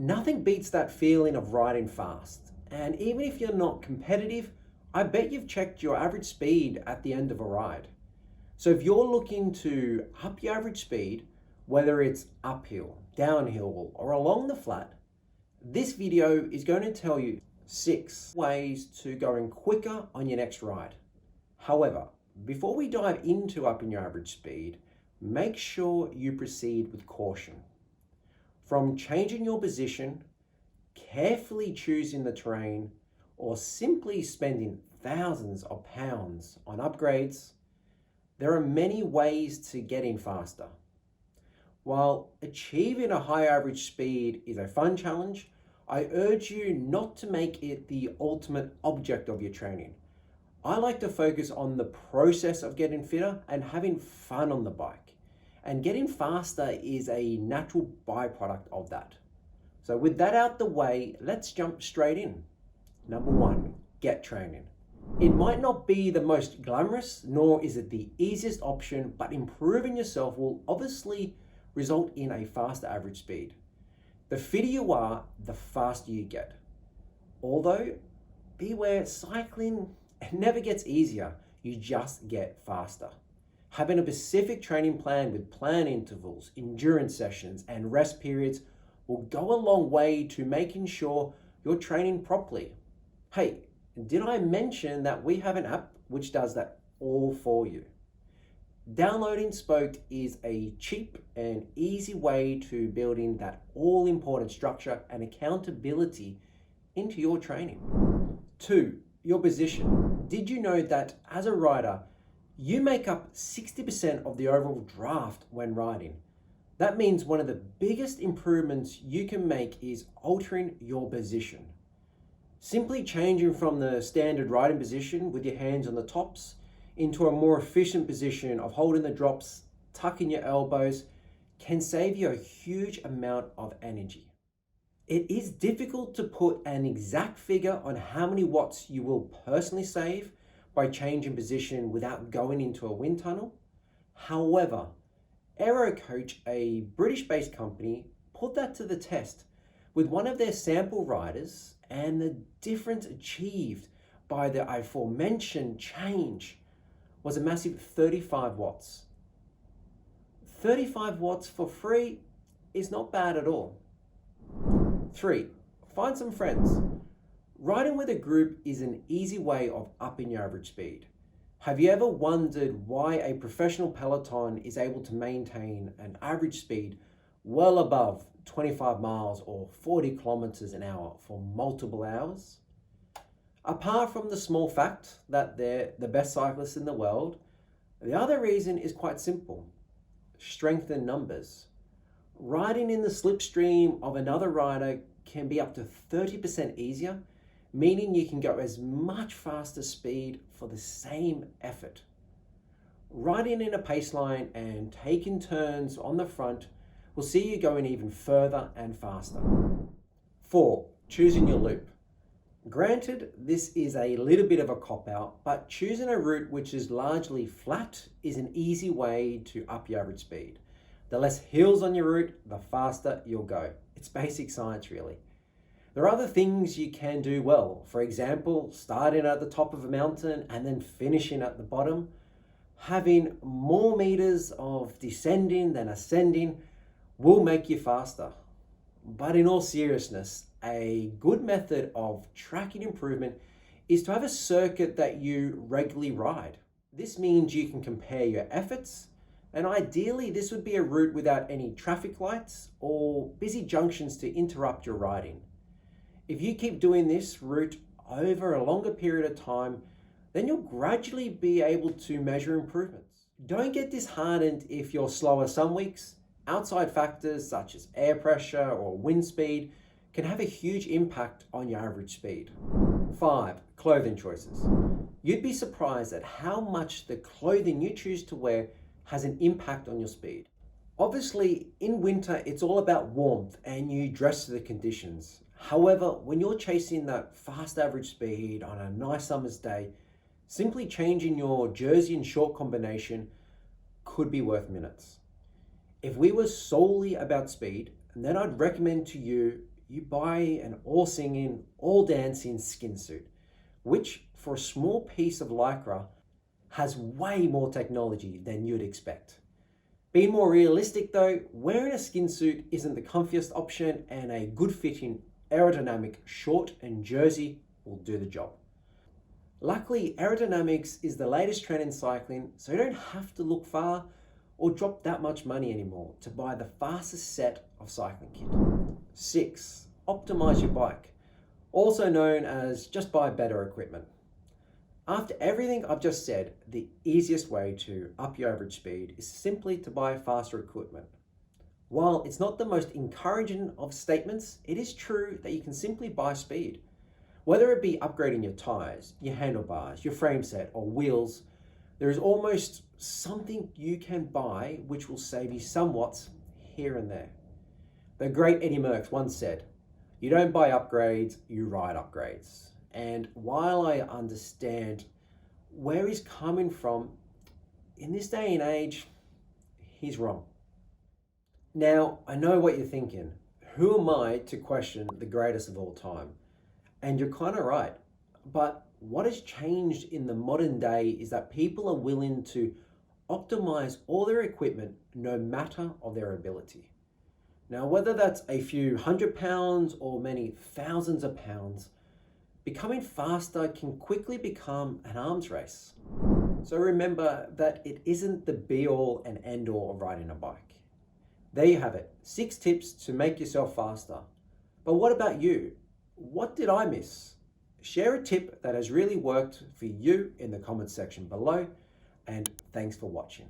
Nothing beats that feeling of riding fast. And even if you're not competitive, I bet you've checked your average speed at the end of a ride. So if you're looking to up your average speed, whether it's uphill, downhill, or along the flat, this video is going to tell you 6 ways to going quicker on your next ride. However, before we dive into upping your average speed, make sure you proceed with caution. From changing your position, carefully choosing the terrain, or simply spending thousands of pounds on upgrades, there are many ways to get in faster. While achieving a high average speed is a fun challenge, I urge you not to make it the ultimate object of your training. I like to focus on the process of getting fitter and having fun on the bike. And getting faster is a natural byproduct of that. So with that out the way, let's jump straight in. Number 1, get training. It might not be the most glamorous, nor is it the easiest option, but improving yourself will obviously result in a faster average speed. The fitter you are, the faster you get. Although, beware, cycling never gets easier, you just get faster. Having a specific training plan with plan intervals, endurance sessions, and rest periods will go a long way to making sure you're training properly. Hey, did I mention that we have an app which does that all for you? Downloading Spoke is a cheap and easy way to build in that all-important structure and accountability into your training. 2, your position. Did you know that as a rider, you make up 60% of the overall draft when riding? That means one of the biggest improvements you can make is altering your position. Simply changing from the standard riding position with your hands on the tops into a more efficient position of holding the drops, tucking your elbows, can save you a huge amount of energy. It is difficult to put an exact figure on how many watts you will personally save by changing position without going into a wind tunnel. However, AeroCoach, a British-based company, put that to the test with one of their sample riders, and the difference achieved by the aforementioned change was a massive 35 watts. 35 watts for free is not bad at all. 3, find some friends. Riding with a group is an easy way of upping your average speed. Have you ever wondered why a professional peloton is able to maintain an average speed well above 25 miles or 40 kilometers an hour for multiple hours? Apart from the small fact that they're the best cyclists in the world, the other reason is quite simple: strength in numbers. Riding in the slipstream of another rider can be up to 30% easier, meaning you can go as much faster speed for the same effort. Riding in a pace line and taking turns on the front will see you going even further and faster. 4, choosing your loop. Granted, this is a little bit of a cop-out, but choosing a route which is largely flat is an easy way to up your average speed. The less hills on your route, the faster you'll go. It's basic science, really. There are other things you can do well. For example, starting at the top of a mountain and then finishing at the bottom. Having more meters of descending than ascending will make you faster. But in all seriousness, a good method of tracking improvement is to have a circuit that you regularly ride. This means you can compare your efforts, and ideally this would be a route without any traffic lights or busy junctions to interrupt your riding. If you keep doing this route over a longer period of time, then you'll gradually be able to measure improvements. Don't get disheartened if you're slower some weeks. Outside factors such as air pressure or wind speed can have a huge impact on your average speed. 5, clothing choices. You'd be surprised at how much the clothing you choose to wear has an impact on your speed. Obviously, in winter, it's all about warmth and you dress to the conditions. However, when you're chasing that fast average speed on a nice summer's day, simply changing your jersey and short combination could be worth minutes. If we were solely about speed, then I'd recommend to you you buy an all singing, all dancing skin suit, which for a small piece of lycra has way more technology than you'd expect. Being more realistic though, wearing a skin suit isn't the comfiest option, and a good fitting aerodynamic short and jersey will do the job. Luckily, aerodynamics is the latest trend in cycling, so you don't have to look far or drop that much money anymore to buy the fastest set of cycling kit. 6. Optimize your bike, also known as just buy better equipment. After everything I've just said, the easiest way to up your average speed is simply to buy faster equipment. While it's not the most encouraging of statements, it is true that you can simply buy speed. Whether it be upgrading your tires, your handlebars, your frame set, or wheels, there is almost something you can buy which will save you some watts here and there. The great Eddie Merckx once said, "You don't buy upgrades, you ride upgrades." And while I understand where he's coming from, in this day and age, he's wrong. Now, I know what you're thinking. Who am I to question the greatest of all time? And you're kind of right. But what has changed in the modern day is that people are willing to optimize all their equipment no matter of their ability. Now, whether that's a few £100 or many thousands of pounds, becoming faster can quickly become an arms race. So remember that it isn't the be all and end all of riding a bike. There you have it, 6 tips to make yourself faster. But what about you? What did I miss? Share a tip that has really worked for you in the comments section below, and thanks for watching.